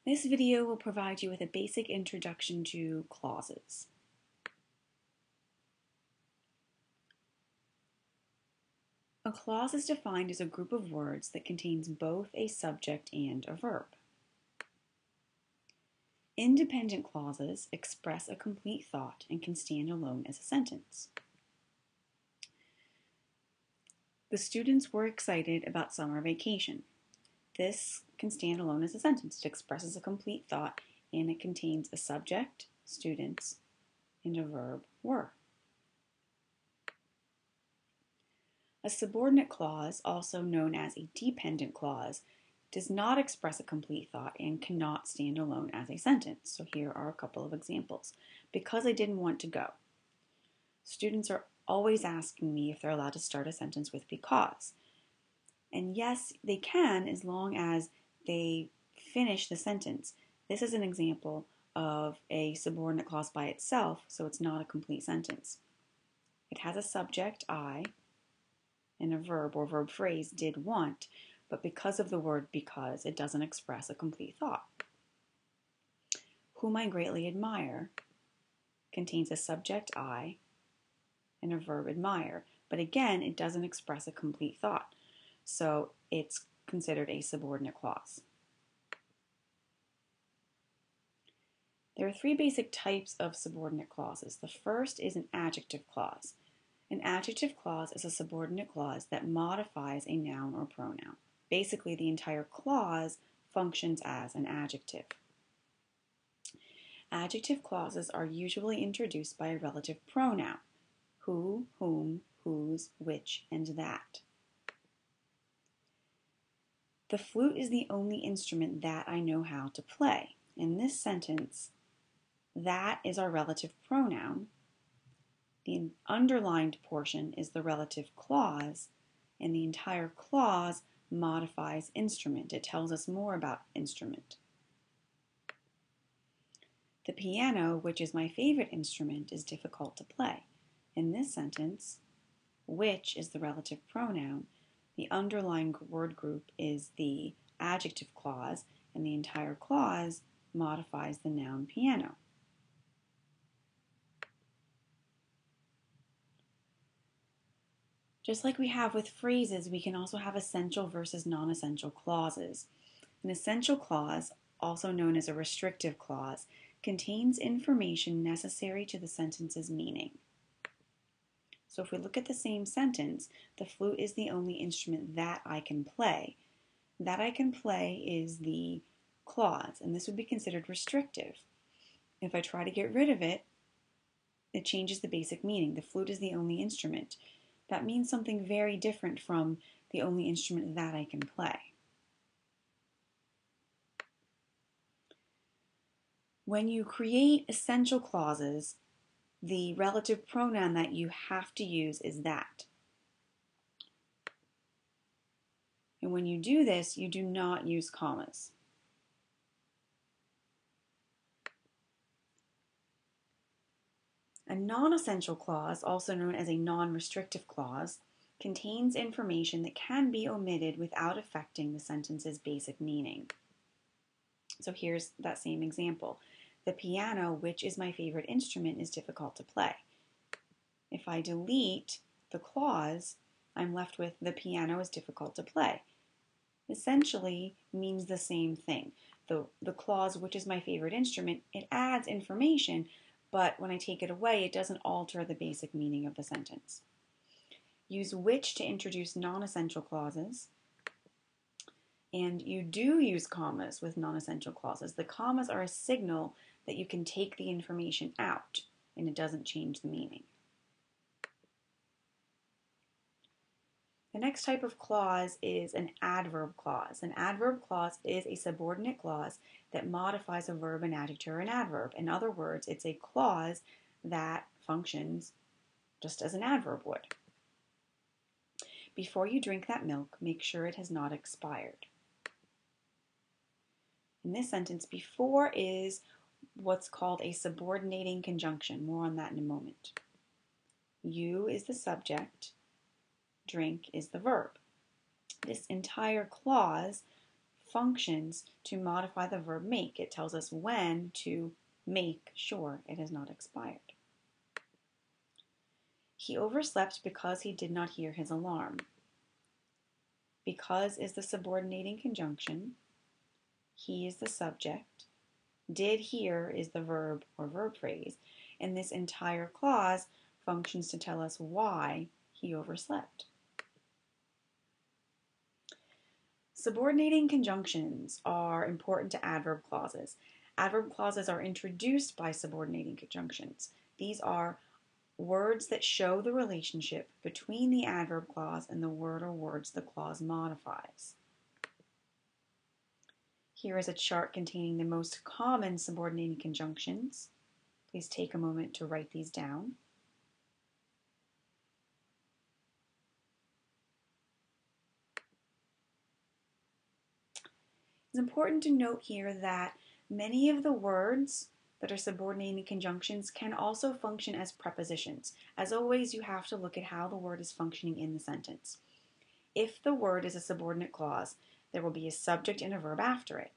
This video will provide you with a basic introduction to clauses. A clause is defined as a group of words that contains both a subject and a verb. Independent clauses express a complete thought and can stand alone as a sentence. The students were excited about summer vacation. This can stand alone as a sentence. It expresses a complete thought and it contains a subject, students, and a verb, were. A subordinate clause, also known as a dependent clause, does not express a complete thought and cannot stand alone as a sentence. So here are a couple of examples. Because I didn't want to go. Students are always asking me if they're allowed to start a sentence with because. And yes, they can as long as they finish the sentence. This is an example of a subordinate clause by itself, so it's not a complete sentence. It has a subject, I, and a verb or verb phrase, did want, but because of the word because, it doesn't express a complete thought. Whom I greatly admire contains a subject, I, and a verb, admire, but again, it doesn't express a complete thought, so it's considered a subordinate clause. There are three basic types of subordinate clauses. The first is an adjective clause. An adjective clause is a subordinate clause that modifies a noun or pronoun. Basically, the entire clause functions as an adjective. Adjective clauses are usually introduced by a relative pronoun: who, whom, whose, which, and that. The flute is the only instrument that I know how to play. In this sentence, that is our relative pronoun. The underlined portion is the relative clause, and the entire clause modifies instrument. It tells us more about instrument. The piano, which is my favorite instrument, is difficult to play. In this sentence, which is the relative pronoun, the underlying word group is the adjective clause, and the entire clause modifies the noun piano. Just like we have with phrases, we can also have essential versus non-essential clauses. An essential clause, also known as a restrictive clause, contains information necessary to the sentence's meaning. So if we look at the same sentence, the flute is the only instrument that I can play. That I can play is the clause, and this would be considered restrictive. If I try to get rid of it, it changes the basic meaning. The flute is the only instrument. That means something very different from the only instrument that I can play. When you create essential clauses, the relative pronoun that you have to use is that. And when you do this, you do not use commas. A non-essential clause, also known as a non-restrictive clause, contains information that can be omitted without affecting the sentence's basic meaning. So here's that same example. The piano, which is my favorite instrument, is difficult to play. If I delete the clause, I'm left with the piano is difficult to play. Essentially means the same thing. The clause, which is my favorite instrument, it adds information, but when I take it away, it doesn't alter the basic meaning of the sentence. Use which to introduce non-essential clauses. And you do use commas with non-essential clauses. The commas are a signal that you can take the information out, and it doesn't change the meaning. The next type of clause is an adverb clause. An adverb clause is a subordinate clause that modifies a verb, an adjective, or an adverb. In other words, it's a clause that functions just as an adverb would. Before you drink that milk, make sure it has not expired. In this sentence, before is what's called a subordinating conjunction. More on that in a moment. You is the subject. Drink is the verb. This entire clause functions to modify the verb make. It tells us when to make sure it has not expired. He overslept because he did not hear his alarm. Because is the subordinating conjunction. He is the subject. Did hear is the verb or verb phrase. And this entire clause functions to tell us why he overslept. Subordinating conjunctions are important to adverb clauses. Adverb clauses are introduced by subordinating conjunctions. These are words that show the relationship between the adverb clause and the word or words the clause modifies. Here is a chart containing the most common subordinating conjunctions. Please take a moment to write these down. It's important to note here that many of the words that are subordinating conjunctions can also function as prepositions. As always, you have to look at how the word is functioning in the sentence. If the word is a subordinate clause, there will be a subject and a verb after it.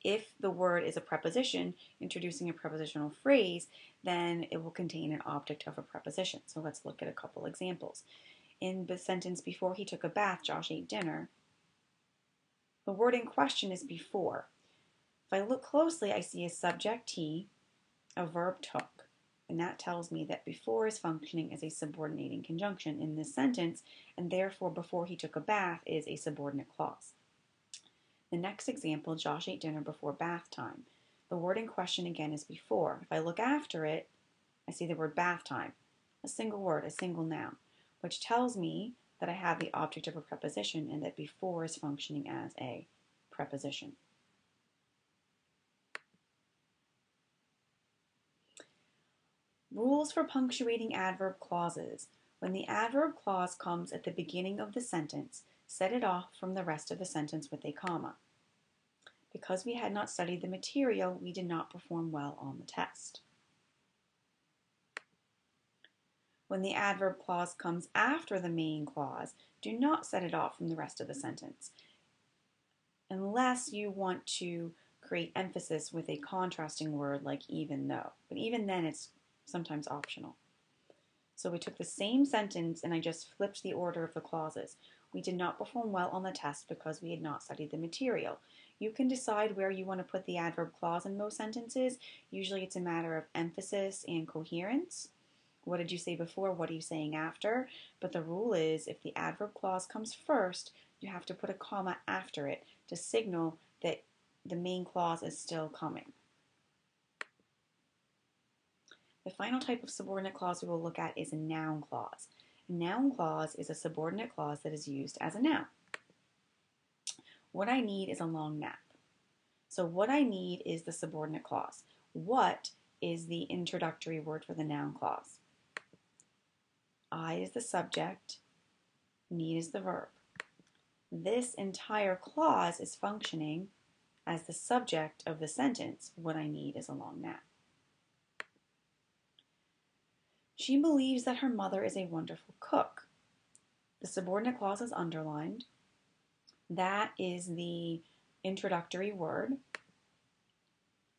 If the word is a preposition, introducing a prepositional phrase, then it will contain an object of a preposition. So let's look at a couple examples. In the sentence, before he took a bath, Josh ate dinner, the word in question is before. If I look closely, I see a subject he, a verb took, and that tells me that before is functioning as a subordinating conjunction in this sentence, and therefore before he took a bath is a subordinate clause. The next example, Josh ate dinner before bath time. The word in question again is before. If I look after it, I see the word bath time, a single word, a single noun, which tells me that I have the object of a preposition and that before is functioning as a preposition. Rules for punctuating adverb clauses. When the adverb clause comes at the beginning of the sentence, set it off from the rest of the sentence with a comma. Because we had not studied the material, we did not perform well on the test. When the adverb clause comes after the main clause, do not set it off from the rest of the sentence, unless you want to create emphasis with a contrasting word like even though. But even then, it's sometimes optional. So we took the same sentence and I just flipped the order of the clauses. We did not perform well on the test because we had not studied the material. You can decide where you want to put the adverb clause in most sentences. Usually it's a matter of emphasis and coherence. What did you say before? What are you saying after? But the rule is if the adverb clause comes first, you have to put a comma after it to signal that the main clause is still coming. The final type of subordinate clause we will look at is a noun clause. A noun clause is a subordinate clause that is used as a noun. What I need is a long nap. So what I need is the subordinate clause. What is the introductory word for the noun clause? I is the subject, need is the verb. This entire clause is functioning as the subject of the sentence. What I need is a long nap. She believes that her mother is a wonderful cook. The subordinate clause is underlined. That is the introductory word.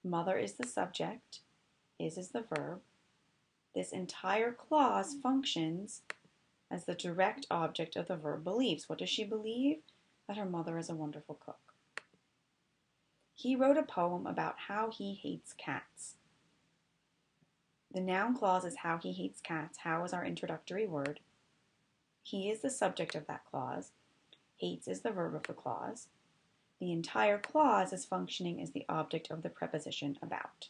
Mother is the subject. Is the verb. This entire clause functions as the direct object of the verb believes. What does she believe? That her mother is a wonderful cook. He wrote a poem about how he hates cats. The noun clause is how he hates cats. How is our introductory word. He is the subject of that clause. Hates is the verb of the clause. The entire clause is functioning as the object of the preposition about.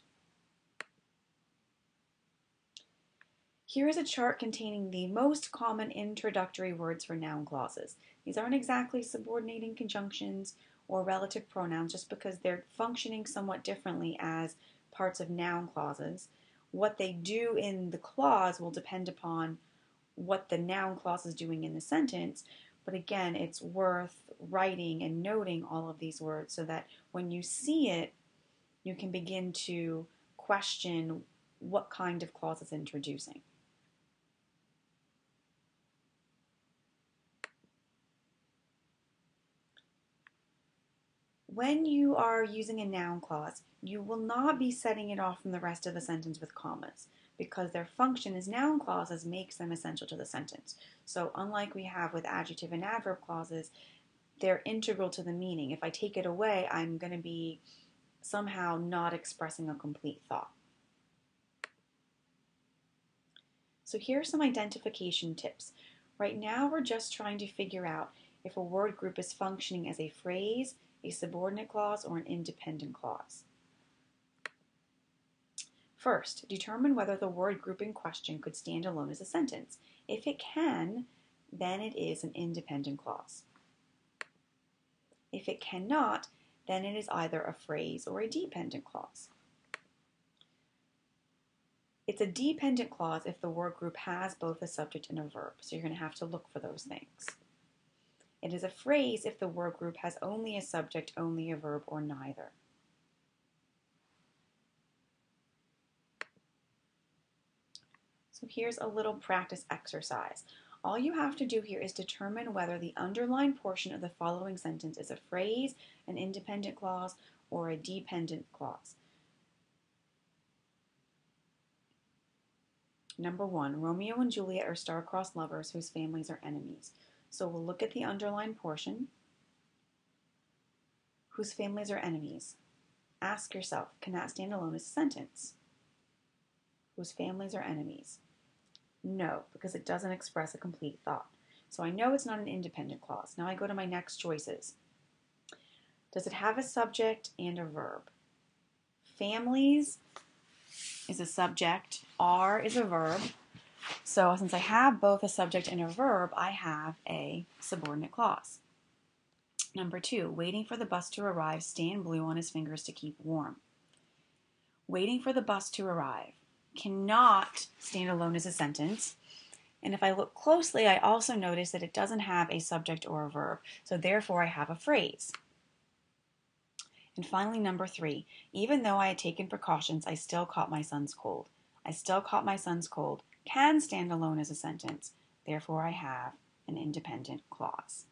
Here is a chart containing the most common introductory words for noun clauses. These aren't exactly subordinating conjunctions or relative pronouns just because they're functioning somewhat differently as parts of noun clauses. What they do in the clause will depend upon what the noun clause is doing in the sentence, but again, it's worth writing and noting all of these words so that when you see it, you can begin to question what kind of clause it's introducing. When you are using a noun clause, you will not be setting it off from the rest of the sentence with commas because their function as noun clauses makes them essential to the sentence. So unlike we have with adjective and adverb clauses, they're integral to the meaning. If I take it away, I'm going to be somehow not expressing a complete thought. So here are some identification tips. Right now we're just trying to figure out if a word group is functioning as a phrase, a subordinate clause, or an independent clause. First, determine whether the word group in question could stand alone as a sentence. If it can, then it is an independent clause. If it cannot, then it is either a phrase or a dependent clause. It's a dependent clause if the word group has both a subject and a verb, so you're going to have to look for those things. It is a phrase if the word group has only a subject, only a verb, or neither. So here's a little practice exercise. All you have to do here is determine whether the underlined portion of the following sentence is a phrase, an independent clause, or a dependent clause. Number 1, Romeo and Juliet are star-crossed lovers whose families are enemies. So we'll look at the underlined portion. Whose families are enemies. Ask yourself, can that stand alone as a sentence? Whose families are enemies. No, because it doesn't express a complete thought. So I know it's not an independent clause. Now I go to my next choices. Does it have a subject and a verb? Families is a subject, are is a verb. So since I have both a subject and a verb, I have a subordinate clause. Number 2, waiting for the bus to arrive, Stan blew on his fingers to keep warm. Waiting for the bus to arrive cannot stand alone as a sentence. And if I look closely, I also notice that it doesn't have a subject or a verb. So therefore, I have a phrase. And finally, number 3, even though I had taken precautions, I still caught my son's cold. I still caught my son's cold can stand alone as a sentence. Therefore, I have an independent clause.